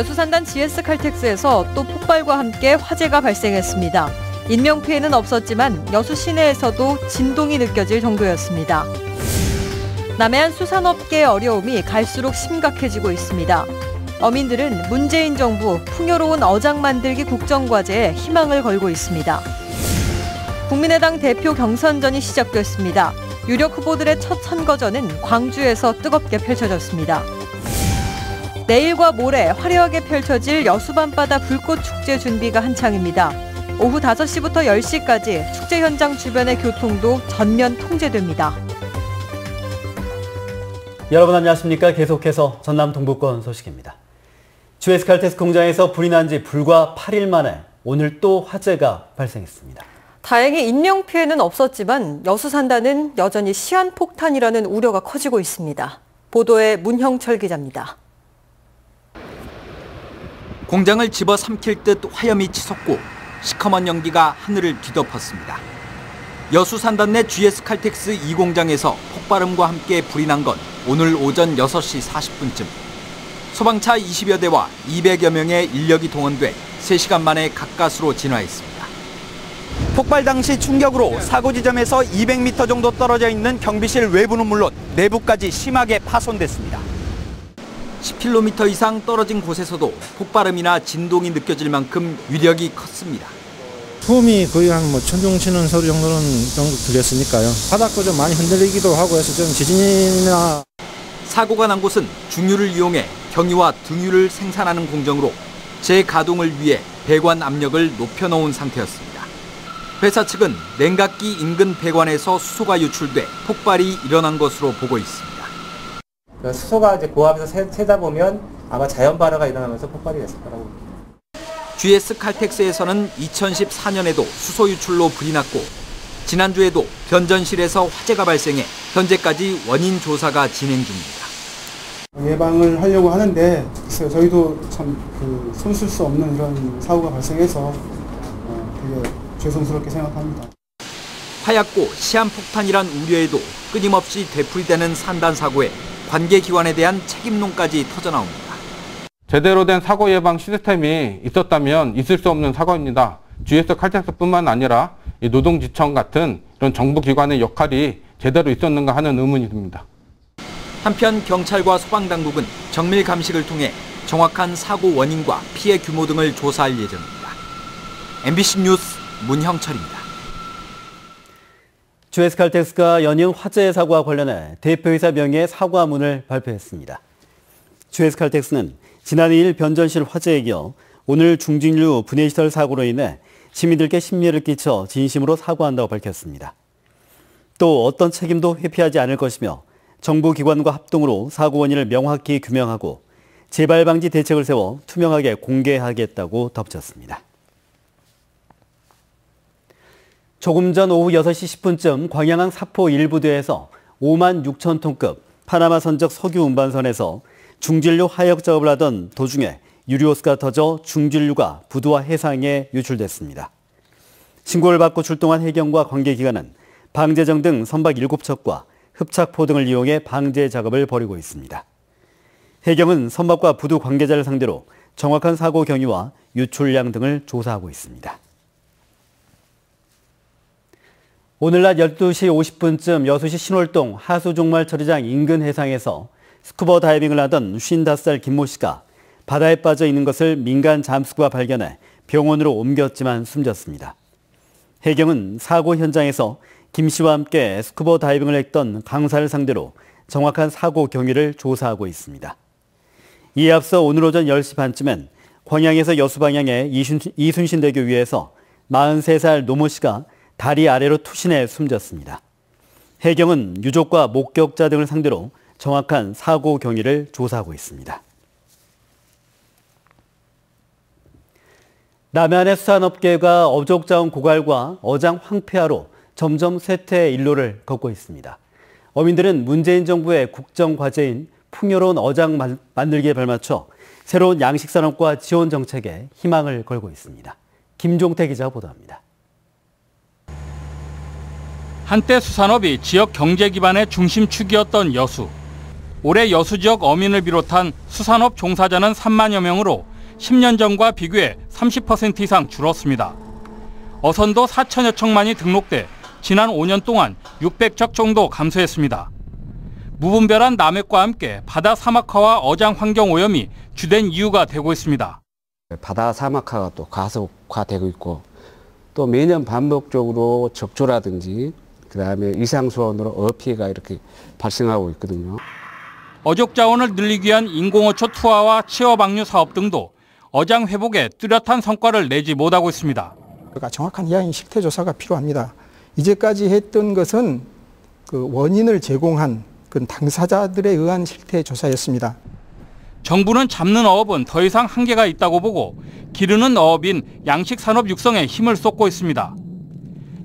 여수산단 GS칼텍스에서 또 폭발과 함께 화재가 발생했습니다. 인명피해는 없었지만 여수 시내에서도 진동이 느껴질 정도였습니다. 남해안 수산업계의 어려움이 갈수록 심각해지고 있습니다. 어민들은 문재인 정부 풍요로운 어장 만들기 국정과제에 희망을 걸고 있습니다. 국민의당 대표 경선전이 시작됐습니다. 유력 후보들의 첫 선거전은 광주에서 뜨겁게 펼쳐졌습니다. 내일과 모레 화려하게 펼쳐질 여수 밤바다 불꽃 축제 준비가 한창입니다. 오후 5시부터 10시까지 축제 현장 주변의 교통도 전면 통제됩니다. 여러분 안녕하십니까? 계속해서 전남 동부권 소식입니다. GS칼텍스 공장에서 불이 난 지 불과 8일 만에 오늘 또 화재가 발생했습니다. 다행히 인명피해는 없었지만 여수산단은 여전히 시한폭탄이라는 우려가 커지고 있습니다. 보도에 문형철 기자입니다. 공장을 집어삼킬 듯 화염이 치솟고 시커먼 연기가 하늘을 뒤덮었습니다. 여수산단 내 GS칼텍스 2공장에서 폭발음과 함께 불이 난 건 오늘 오전 6시 40분쯤. 소방차 20여 대와 200여 명의 인력이 동원돼 3시간 만에 가까스로 진화했습니다. 폭발 당시 충격으로 사고 지점에서 200m 정도 떨어져 있는 경비실 외부는 물론 내부까지 심하게 파손됐습니다. 10km 이상 떨어진 곳에서도 폭발음이나 진동이 느껴질 만큼 위력이 컸습니다. 소음이 거의 한 천둥 치는 소리 정도 들렸으니까요. 바닥도 좀 많이 흔들리기도 하고 해서 좀 지진이나. 사고가 난 곳은 중유를 이용해 경유와 등유를 생산하는 공정으로 재가동을 위해 배관 압력을 높여놓은 상태였습니다. 회사 측은 냉각기 인근 배관에서 수소가 유출돼 폭발이 일어난 것으로 보고 있습니다. 수소가 이제 고압에서 새다 보면 아마 자연 발화가 일어나면서 폭발이 됐을 거라고 봅니다. GS칼텍스에서는 2014년에도 수소 유출로 불이 났고 지난주에도 변전실에서 화재가 발생해 현재까지 원인 조사가 진행 중입니다. 예방을 하려고 하는데 저희도 참 손쓸 수 없는 이런 사고가 발생해서 되게 죄송스럽게 생각합니다. 하얗고 시한폭탄이란 우려에도 끊임없이 되풀이되는 산단 사고에 관계기관에 대한 책임론까지 터져나옵니다. 제대로 된 사고 예방 시스템이 있었다면 있을 수 없는 사고입니다. GS칼텍스뿐만 아니라 노동지청 같은 이런 정부기관의 역할이 제대로 있었는가 하는 의문이 듭니다. 한편 경찰과 소방당국은 정밀 감식을 통해 정확한 사고 원인과 피해 규모 등을 조사할 예정입니다. MBC 뉴스 문형철입니다. GS칼텍스가 연이은 화재 사고와 관련해 대표이사 명의의 사과문을 발표했습니다. GS칼텍스는 지난 2일 변전실 화재에 이어 오늘 중진류 분해시설 사고로 인해 시민들께 심려를 끼쳐 진심으로 사과한다고 밝혔습니다. 또 어떤 책임도 회피하지 않을 것이며 정부기관과 합동으로 사고 원인을 명확히 규명하고 재발 방지 대책을 세워 투명하게 공개하겠다고 덧붙였습니다. 조금 전 오후 6시 10분쯤 광양항 사포 일부대에서 5만 6천 톤급 파나마 선적 석유 운반선에서 중진류 하역 작업을 하던 도중에 유리호스가 터져 중진류가 부두와 해상에 유출됐습니다. 신고를 받고 출동한 해경과 관계기관은 방제정 등 선박 7척과 흡착포 등을 이용해 방제 작업을 벌이고 있습니다. 해경은 선박과 부두 관계자를 상대로 정확한 사고 경위와 유출량 등을 조사하고 있습니다. 오늘 낮 12시 50분쯤 여수시 신월동 하수종말처리장 인근 해상에서 스쿠버 다이빙을 하던 55살 김모 씨가 바다에 빠져 있는 것을 민간 잠수부가 발견해 병원으로 옮겼지만 숨졌습니다. 해경은 사고 현장에서 김 씨와 함께 스쿠버 다이빙을 했던 강사를 상대로 정확한 사고 경위를 조사하고 있습니다. 이에 앞서 오늘 오전 10시 반쯤엔 광양에서 여수 방향의 이순신대교 위에서 43살 노모 씨가 다리 아래로 투신해 숨졌습니다. 해경은 유족과 목격자 등을 상대로 정확한 사고 경위를 조사하고 있습니다. 남해안의 수산업계가 어족자원 고갈과 어장 황폐화로 점점 쇠퇴의 일로를 걷고 있습니다. 어민들은 문재인 정부의 국정과제인 풍요로운 어장 만들기에 발맞춰 새로운 양식산업과 지원 정책에 희망을 걸고 있습니다. 김종태 기자가 보도합니다. 한때 수산업이 지역 경제 기반의 중심축이었던 여수. 올해 여수 지역 어민을 비롯한 수산업 종사자는 3만여 명으로 10년 전과 비교해 30% 이상 줄었습니다. 어선도 4천여 척만이 등록돼 지난 5년 동안 600척 정도 감소했습니다. 무분별한 남획과 함께 바다 사막화와 어장 환경 오염이 주된 이유가 되고 있습니다. 바다 사막화가 또 가속화되고 있고 또 매년 반복적으로 적조라든지 그다음에 이상수온으로 어피해가 이렇게 발생하고 있거든요. 어족 자원을 늘리기 위한 인공어초 투하와 취업 방류 사업 등도 어장 회복에 뚜렷한 성과를 내지 못하고 있습니다. 그러니까 정확한 이하인 실태 조사가 필요합니다. 이제까지 했던 것은 그 원인을 제공한 그 당사자들에 의한 실태 조사였습니다. 정부는 잡는 어업은 더 이상 한계가 있다고 보고 기르는 어업인 양식 산업 육성에 힘을 쏟고 있습니다.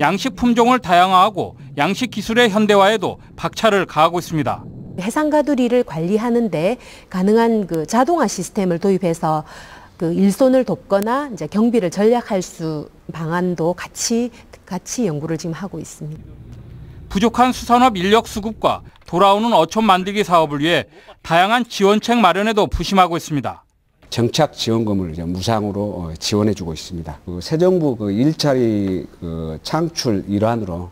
양식 품종을 다양화하고 양식 기술의 현대화에도 박차를 가하고 있습니다. 해상가두리를 관리하는데 가능한 그 자동화 시스템을 도입해서 그 일손을 돕거나 이제 경비를 절약할 수 방안도 같이 연구를 지금 하고 있습니다. 부족한 수산업 인력 수급과 돌아오는 어촌 만들기 사업을 위해 다양한 지원책 마련에도 부심하고 있습니다. 정착 지원금을 이제 무상으로 지원해주고 있습니다. 새 정부 일자리 창출 일환으로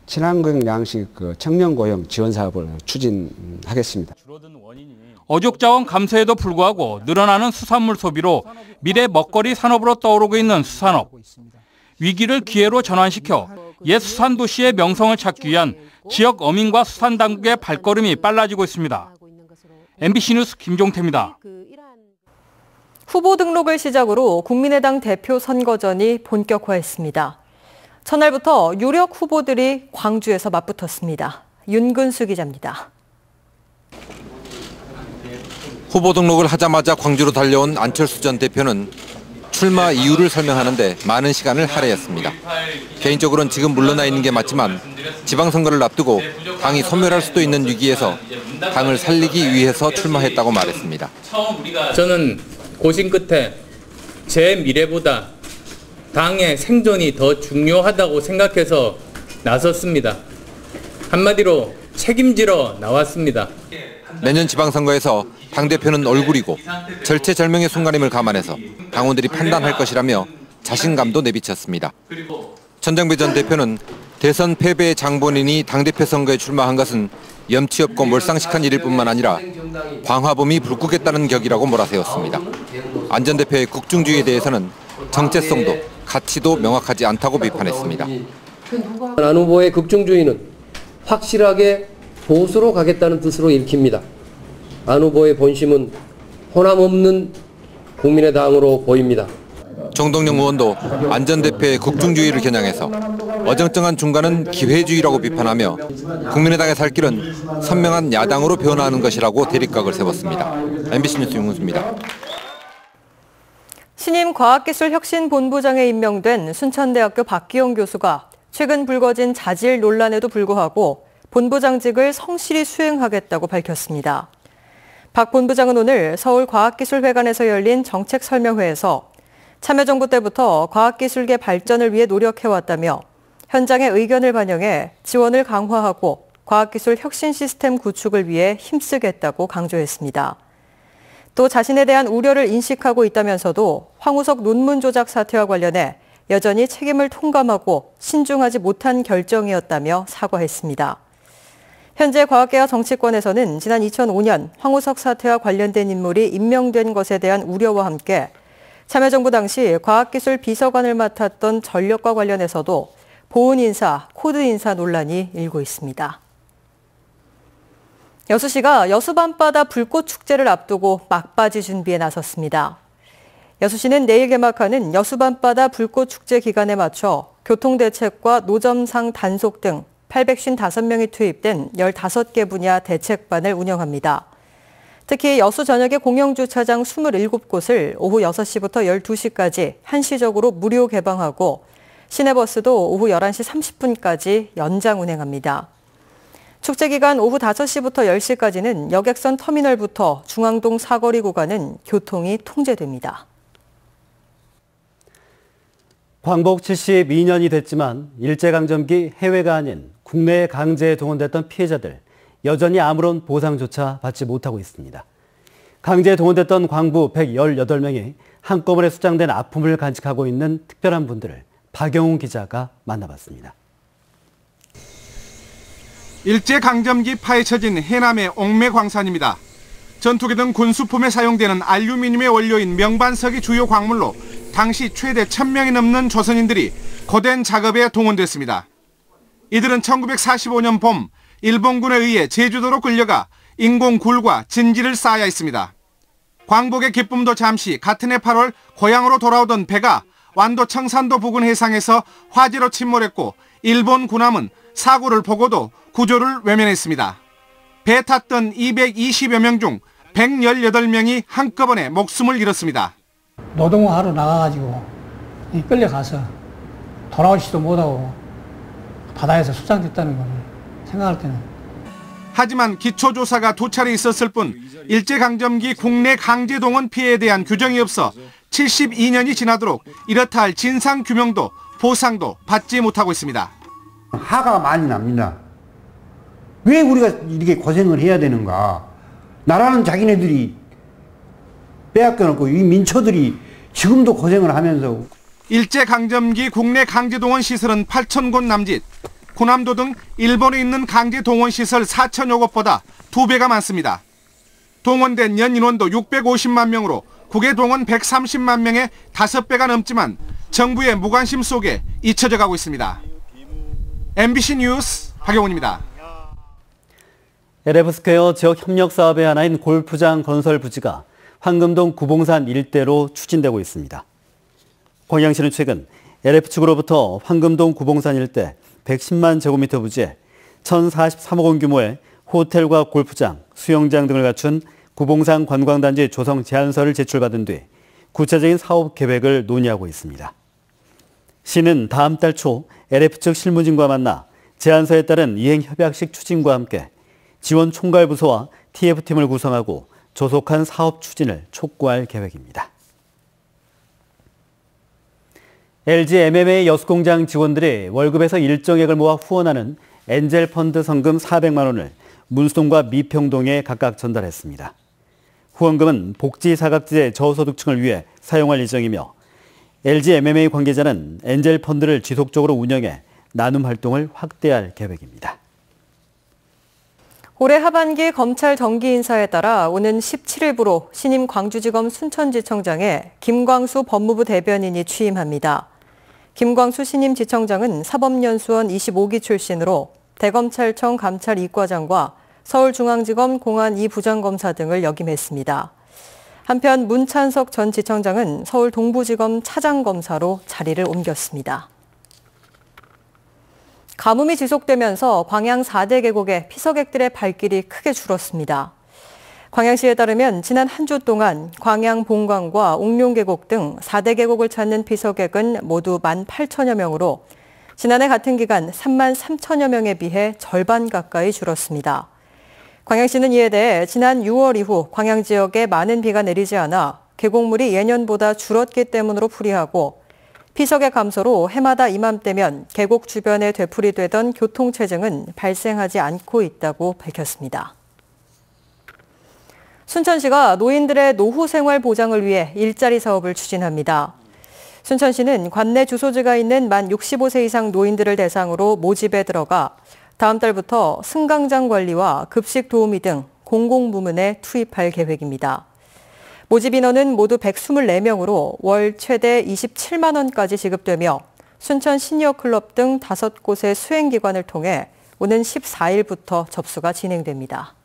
친환경 양식 청년 고용 지원 사업을 추진하겠습니다. 어족 자원 감소에도 불구하고 늘어나는 수산물 소비로 미래 먹거리 산업으로 떠오르고 있는 수산업. 위기를 기회로 전환시켜 옛 수산도시의 명성을 찾기 위한 지역 어민과 수산당국의 발걸음이 빨라지고 있습니다. MBC 뉴스 김종태입니다. 후보 등록을 시작으로 국민의당 대표 선거전이 본격화했습니다. 첫날부터 유력 후보들이 광주에서 맞붙었습니다. 윤근수 기자입니다. 후보 등록을 하자마자 광주로 달려온 안철수 전 대표는 출마 이유를 설명하는데 많은 시간을 할애했습니다. 개인적으로는 지금 물러나 있는 게 맞지만 지방선거를 앞두고 당이 소멸할 수도 있는 위기에서 당을 살리기 위해서 출마했다고 말했습니다. 저는 고심 끝에 제 미래보다 당의 생존이 더 중요하다고 생각해서 나섰습니다. 한마디로 책임지러 나왔습니다. 내년 지방선거에서 당대표는 얼굴이고 절체절명의 순간임을 감안해서 당원들이 판단할 것이라며 자신감도 내비쳤습니다. 천정배 전 대표는 대선 패배의 장본인이 당대표 선거에 출마한 것은 염치 없고 몰상식한 일일 뿐만 아니라 광화범이 불국했다는 격이라고 몰아세웠습니다. 안 전 대표의 국중주의에 대해서는 정체성도 가치도 명확하지 않다고 비판했습니다. 안 후보의 국중주의는 확실하게 보수로 가겠다는 뜻으로 읽힙니다. 안 후보의 본심은 호남 없는 국민의당으로 보입니다. 정동영 의원도 안 전 대표의 국중주의를 겨냥해서 어정쩡한 중간은 기회주의라고 비판하며 국민의당의 살 길은 선명한 야당으로 변화하는 것이라고 대립각을 세웠습니다. MBC 뉴스 윤근수입니다. 신임 과학기술혁신본부장에 임명된 순천대학교 박기영 교수가 최근 불거진 자질 논란에도 불구하고 본부장직을 성실히 수행하겠다고 밝혔습니다. 박 본부장은 오늘 서울과학기술회관에서 열린 정책설명회에서 참여정부 때부터 과학기술계 발전을 위해 노력해왔다며 현장의 의견을 반영해 지원을 강화하고 과학기술 혁신 시스템 구축을 위해 힘쓰겠다고 강조했습니다. 또 자신에 대한 우려를 인식하고 있다면서도 황우석 논문 조작 사태와 관련해 여전히 책임을 통감하고 신중하지 못한 결정이었다며 사과했습니다. 현재 과학계와 정치권에서는 지난 2005년 황우석 사태와 관련된 인물이 임명된 것에 대한 우려와 함께 참여정부 당시 과학기술 비서관을 맡았던 전력과 관련해서도 보훈 인사, 코드 인사 논란이 일고 있습니다. 여수시가 여수밤바다 불꽃축제를 앞두고 막바지 준비에 나섰습니다. 여수시는 내일 개막하는 여수밤바다 불꽃축제 기간에 맞춰 교통대책과 노점상 단속 등 855명이 투입된 15개 분야 대책반을 운영합니다. 특히 여수 전역의 공영주차장 27곳을 오후 6시부터 12시까지 한시적으로 무료 개방하고 시내버스도 오후 11시 30분까지 연장 운행합니다. 축제 기간 오후 5시부터 10시까지는 여객선 터미널부터 중앙동 사거리 구간은 교통이 통제됩니다. 광복 72년이 됐지만 일제강점기 해외가 아닌 국내에 강제에 동원됐던 피해자들 여전히 아무런 보상조차 받지 못하고 있습니다. 강제에 동원됐던 광부 118명이 한꺼번에 수장된 아픔을 간직하고 있는 특별한 분들을 박영훈 기자가 만나봤습니다. 일제강점기 파헤쳐진 해남의 옥매광산입니다. 전투기 등 군수품에 사용되는 알루미늄의 원료인 명반석이 주요 광물로 당시 최대 1000명이 넘는 조선인들이 거센 작업에 동원됐습니다. 이들은 1945년 봄 일본군에 의해 제주도로 끌려가 인공굴과 진지를 쌓아야 했습니다. 광복의 기쁨도 잠시 같은 해 8월 고향으로 돌아오던 배가 완도 청산도 부근 해상에서 화재로 침몰했고 일본 군함은 사고를 보고도 구조를 외면했습니다. 배 탔던 220여 명 중 118명이 한꺼번에 목숨을 잃었습니다. 노동하러 나가가지고 끌려가서 돌아오지도 못하고 바다에서 수장됐다는 걸 생각할 때는. 하지만 기초조사가 2차례 있었을 뿐 일제강점기 국내 강제동원 피해에 대한 규정이 없어 72년이 지나도록 이렇다 할 진상규명도 보상도 받지 못하고 있습니다. 화가 많이 납니다. 왜 우리가 이렇게 고생을 해야 되는가. 나라는 자기네들이 빼앗겨놓고 이 민초들이 지금도 고생을 하면서. 일제강점기 국내 강제동원 시설은 8,000곳 남짓, 군함도 등 일본에 있는 강제동원 시설 4,000여 곳보다 2배가 많습니다. 동원된 연 인원도 650만 명으로 국외 동원 130만 명의 5배가 넘지만 정부의 무관심 속에 잊혀져 가고 있습니다. MBC 뉴스 박영훈입니다. LF스퀘어 지역 협력 사업의 하나인 골프장 건설 부지가 황금동 구봉산 일대로 추진되고 있습니다. 광양시는 최근 LF 측으로부터 황금동 구봉산 일대 110만 제곱미터 부지에 1,043억 원 규모의 호텔과 골프장, 수영장 등을 갖춘 구봉산 관광단지 조성 제안서를 제출받은 뒤 구체적인 사업 계획을 논의하고 있습니다. 시는 다음 달 초 LF 측 실무진과 만나 제안서에 따른 이행 협약식 추진과 함께 지원 총괄부서와 TF팀을 구성하고 조속한 사업 추진을 촉구할 계획입니다. LG MMA 여수공장 직원들이 월급에서 일정액을 모아 후원하는 엔젤펀드 성금 400만 원을 문수동과 미평동에 각각 전달했습니다. 후원금은 복지사각지대 저소득층을 위해 사용할 예정이며 LG MMA 관계자는 엔젤펀드를 지속적으로 운영해 나눔 활동을 확대할 계획입니다. 올해 하반기 검찰 정기 인사에 따라 오는 17일부로 신임 광주지검 순천지청장에 김광수 법무부 대변인이 취임합니다. 김광수 신임 지청장은 사법연수원 25기 출신으로 대검찰청 감찰 2과장과 서울중앙지검 공안 2부장검사 등을 역임했습니다. 한편 문찬석 전 지청장은 서울 동부지검 차장검사로 자리를 옮겼습니다. 가뭄이 지속되면서 광양 4대 계곡의 피서객들의 발길이 크게 줄었습니다. 광양시에 따르면 지난 한 주 동안 광양 본강과 옥룡계곡 등 4대 계곡을 찾는 피서객은 모두 18,000여 명으로 지난해 같은 기간 33,000여 명에 비해 절반 가까이 줄었습니다. 광양시는 이에 대해 지난 6월 이후 광양 지역에 많은 비가 내리지 않아 계곡물이 예년보다 줄었기 때문으로 풀이하고 피서객 감소로 해마다 이맘때면 계곡 주변에 되풀이되던 교통체증은 발생하지 않고 있다고 밝혔습니다. 순천시가 노인들의 노후 생활 보장을 위해 일자리 사업을 추진합니다. 순천시는 관내 주소지가 있는 만 65세 이상 노인들을 대상으로 모집에 들어가 다음 달부터 승강장 관리와 급식 도우미 등 공공부문에 투입할 계획입니다. 모집 인원은 모두 124명으로 월 최대 27만 원까지 지급되며 순천 시니어클럽 등 5곳의 수행기관을 통해 오는 14일부터 접수가 진행됩니다.